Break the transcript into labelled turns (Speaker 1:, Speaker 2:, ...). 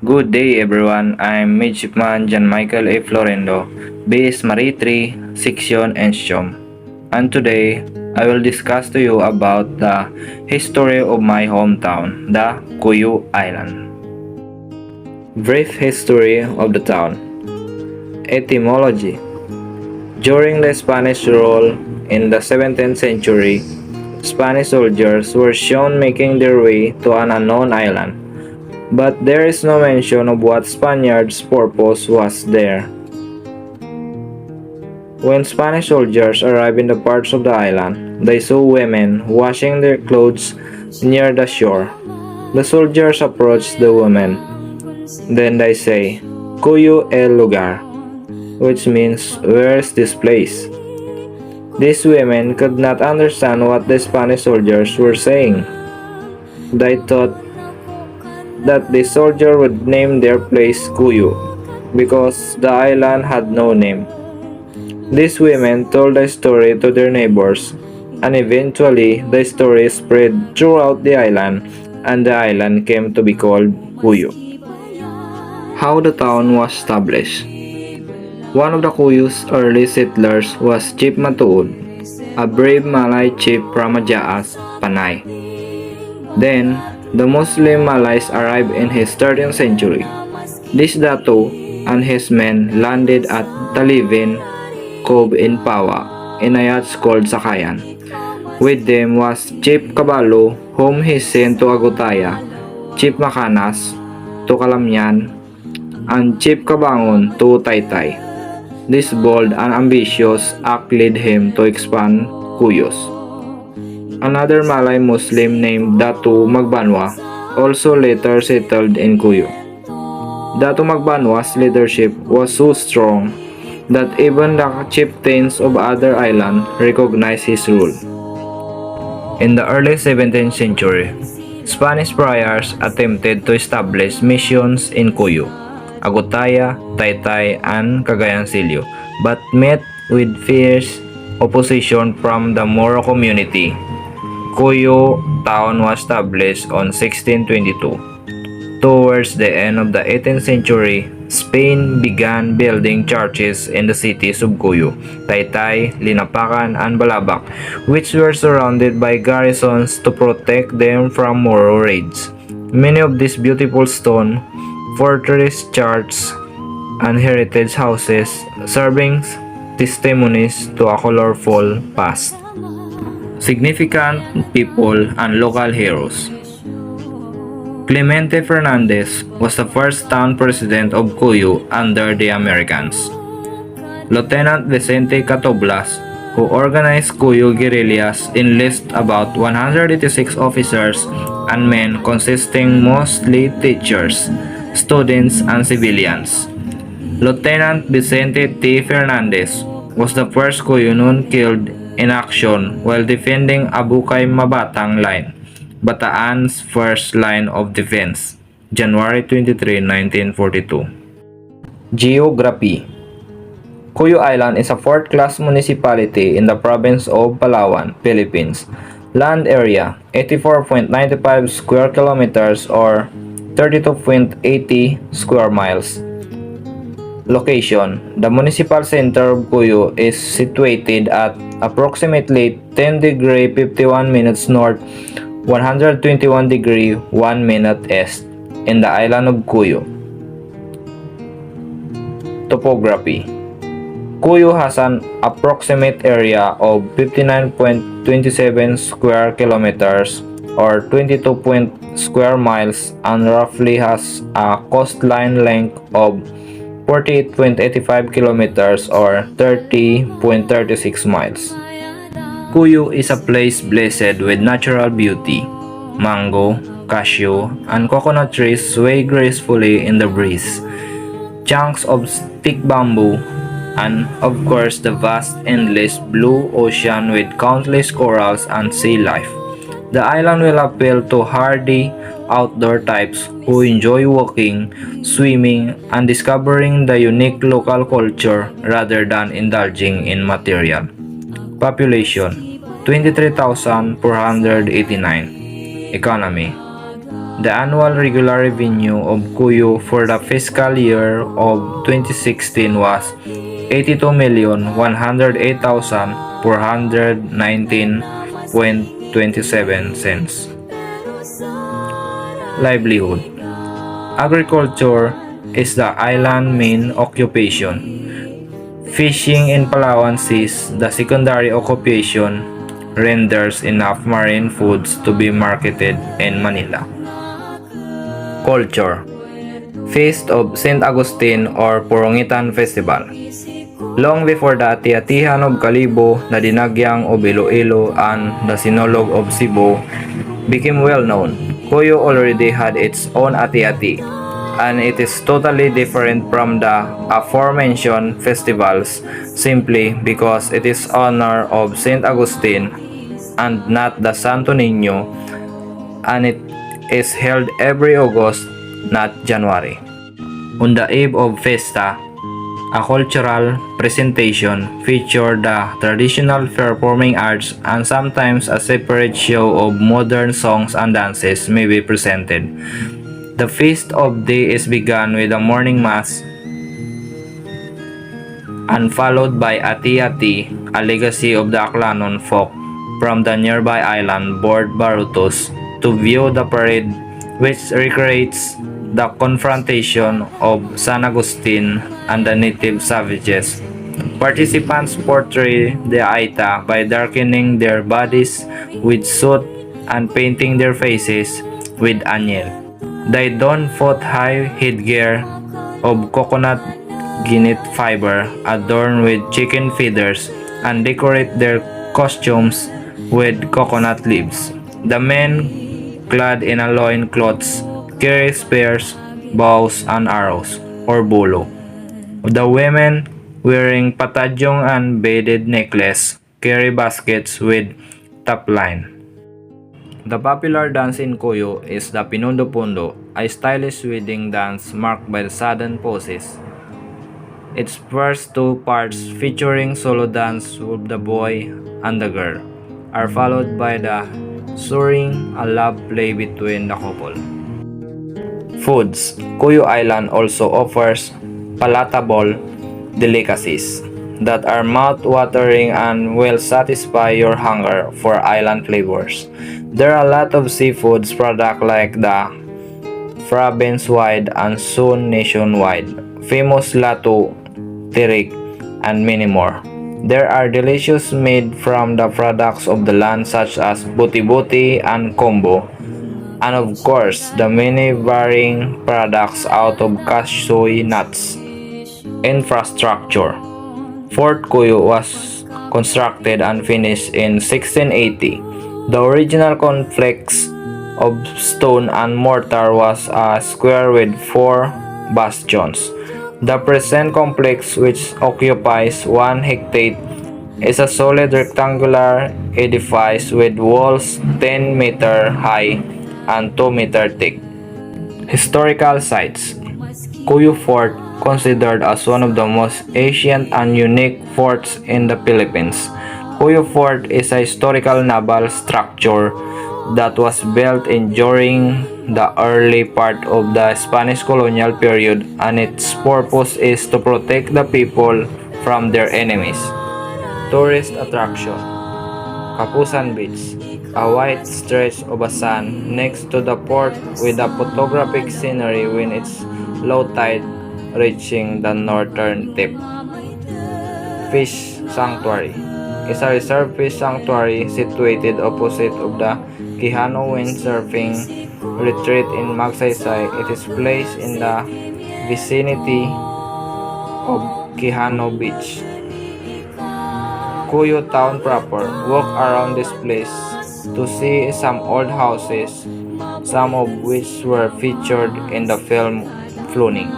Speaker 1: Good day everyone, I'm Midshipman Jan Michael A. Florendo, base Maritri, Section Ensiom. And today, I will discuss to you about the history of my hometown, the Cuyo Island. Brief history of the town. Etymology. During the Spanish rule in the 17th century, Spanish soldiers were shown making their way to an unknown island. But there is no mention of what Spaniards' purpose was there. When Spanish soldiers arrived in the parts of the island, they saw women washing their clothes near the shore. The soldiers approached the women. Then they say, "Cuyo el lugar," which means, "Where is this place?" These women could not understand what the Spanish soldiers were saying. They thought that the soldier would name their place Cuyo because the island had no name. These women told the story to their neighbors, and eventually the story spread throughout the island, and the island came to be called Cuyo. How the town was established. One of the Cuyo's early settlers was Chief Matuod, a brave Malay chief from Majaas, Panay. Then, the Muslim Malays arrived in his 13th century. This Datu and his men landed at Talivin Cove in Pawa in a yacht called Sakayan. With them was Chief Cabalo, whom he sent to Agutaya, Chief Macanas to Kalamyan, and Chief Kabangon to Taytay. This bold and ambitious act led him to expand Cuyos. Another Malay Muslim named Datu Magbanwa also later settled in Cuyo. Datu Magbanwa's leadership was so strong that even the chieftains of other islands recognized his rule. In the early 17th century, Spanish friars attempted to establish missions in Cuyo, Agutaya, Taytay, and Cagayancillo, but met with fierce opposition from the Moro community. Cuyo town was established on 1622. Towards the end of the 18th century, Spain began building churches in the cities of Cuyo, Taytay, Linapacan, and Balabac, which were surrounded by garrisons to protect them from Moro raids. Many of these beautiful stone fortress churches and heritage houses serving testimonies to a colorful past. Significant people and local heroes. Clemente Fernandez was the first town president of Cuyo under the Americans. Lieutenant Vicente Catoblas, who organized Cuyo guerrillas, enlisted about 186 officers and men consisting mostly teachers, students, and civilians. Lieutenant Vicente T. Fernandez was the first Cuyonon killed in action while defending Abukay Mabatang Line, Bataan's first line of defense, January 23, 1942. Geography. Cuyo Island is a fourth-class municipality in the province of Palawan, Philippines. Land area, 84.95 square kilometers or 32.80 square miles. Location. The municipal center of Cuyo is situated at approximately 10 degree 51 minutes north, 121 degree 1 minute east in the island of Cuyo. Topography. Cuyo has an approximate area of 59.27 square kilometers or 22 square miles and roughly has a coastline length of 48.85 kilometers or 30.36 miles. Cuyo is a place blessed with natural beauty. Mango, cashew, and coconut trees sway gracefully in the breeze. Chunks of thick bamboo, and of course the vast endless blue ocean with countless corals and sea life. The island will appeal to hardy outdoor types who enjoy walking, swimming, and discovering the unique local culture rather than indulging in material. Population 23,489. Economy The annual regular revenue of Cuyo for the fiscal year of 2016 was 82,108,419.27 Livelihood. Agriculture is the island's main occupation. Fishing in Palawan Seas, the secondary occupation, renders enough marine foods to be marketed in Manila. Culture. Feast of St. Agustin or Purongitan Festival. Long before the ati-atihan of Kalibo, the Dinagyang of Iloilo, and the Sinulog of Cebu became well known, Cuyo already had its own ati-ati, and it is totally different from the aforementioned festivals simply because it is honor of St. Agustin and not the Santo Niño, and it is held every August, not January. On the eve of Festa, a cultural presentation featured the traditional performing arts, and sometimes a separate show of modern songs and dances may be presented. The feast of day is begun with a morning mass and followed by ati-ati, a legacy of the Aklanon folk from the nearby island Port Barutos, to view the parade which recreates the confrontation of San Agustin and the native savages. Participants portray the Aita by darkening their bodies with soot and painting their faces with anyel. They don foot-high headgear of coconut ginit fiber adorned with chicken feathers and decorate their costumes with coconut leaves. The men, clad in a loin cloths, carry spears, bows, and arrows, or bolo. The women, wearing patadyong and beaded necklace, carry baskets with top line. The popular dance in Cuyo is the Pinundo-Pundo, a stylish wedding dance marked by the sudden poses. Its first two parts, featuring solo dance with the boy and the girl, are followed by the soaring, a love play between the couple. Foods. Cuyo Island also offers palatable delicacies that are mouth-watering and will satisfy your hunger for island flavors. There are a lot of seafoods products like the province-wide and soon nationwide, famous lato, tirik, and many more. There are delicious made from the products of the land such as buti-buti and kombo, and of course the many varying products out of cashew nuts. Infrastructure. Fort Cuyo was constructed and finished in 1680. The original complex of stone and mortar was a square with 4 bastions. The present complex, which occupies 1 hectare, is a solid rectangular edifice with walls 10 meter high and 2 meter thick. Historical sites. Cuyo Fort, considered as one of the most ancient and unique forts in the Philippines. Cuyo Fort is a historical naval structure that was built during the early part of the Spanish colonial period, and its purpose is to protect the people from their enemies. Tourist attraction. Kapusan Beach, a white stretch of a sand next to the port with a photographic scenery when it's low tide reaching the northern tip. Fish Sanctuary is a reserve fish sanctuary situated opposite of the Quijano windsurfing retreat in Magsaysay. It is placed in the vicinity of Quijano Beach. Cuyo town proper. Walk around this place to see some old houses, some of which were featured in the film Floating.